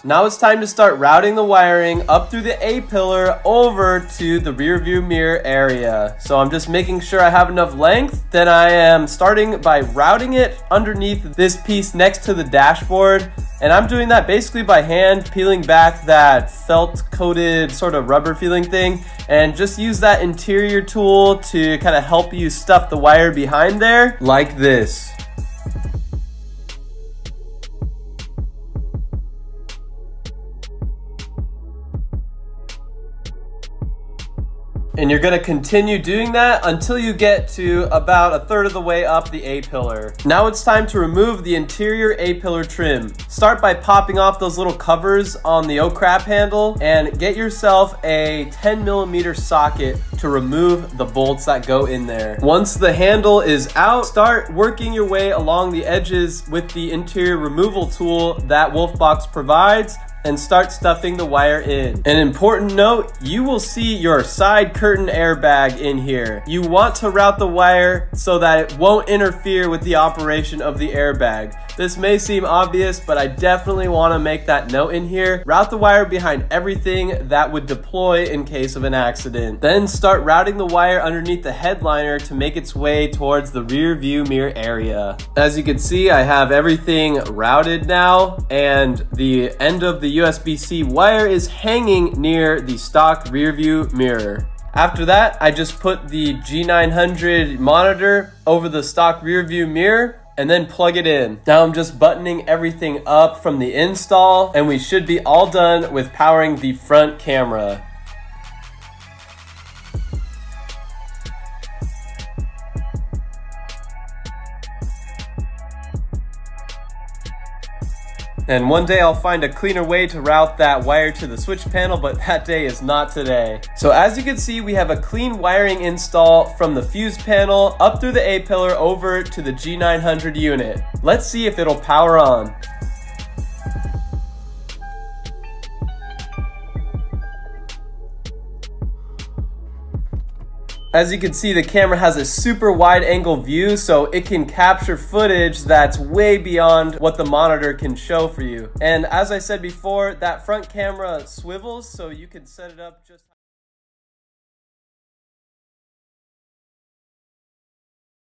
Now it's time to start routing the wiring up through the A-pillar over to the rear view mirror area. So I'm just making sure I have enough length. Then I am starting by routing it underneath this piece next to the dashboard. And I'm doing that basically by hand, peeling back that felt coated sort of rubber feeling thing, and just use that interior tool to kind of help you stuff the wire behind there like this. And you're going to continue doing that until you get to about a third of the way up the A-pillar. Now it's time to remove the interior A-pillar trim. Start by popping off those little covers on the O-crap handle and get yourself a 10mm socket to remove the bolts that go in there. Once the handle is out, start working your way along the edges with the interior removal tool that Wolfbox provides, and start stuffing the wire in. An important note, you will see your side curtain airbag in here. You want to route the wire so that it won't interfere with the operation of the airbag. This may seem obvious, but I definitely want to make that note in here. Route the wire behind everything that would deploy in case of an accident. Then start routing the wire underneath the headliner to make its way towards the rear view mirror area. As you can see, I have everything routed now, and the end of the USB-C wire is hanging near the stock rear view mirror. After that, I just put the G900 monitor over the stock rear view mirror and then plug it in. Now I'm just buttoning everything up from the install, and we should be all done with powering the front camera. And one day I'll find a cleaner way to route that wire to the switch panel, but that day is not today. So as you can see, we have a clean wiring install from the fuse panel up through the A-pillar over to the G900 unit. Let's see if it'll power on. As you can see, the camera has a super wide angle view, so it can capture footage that's way beyond what the monitor can show for you. And as I said before, that front camera swivels, so you can set it up just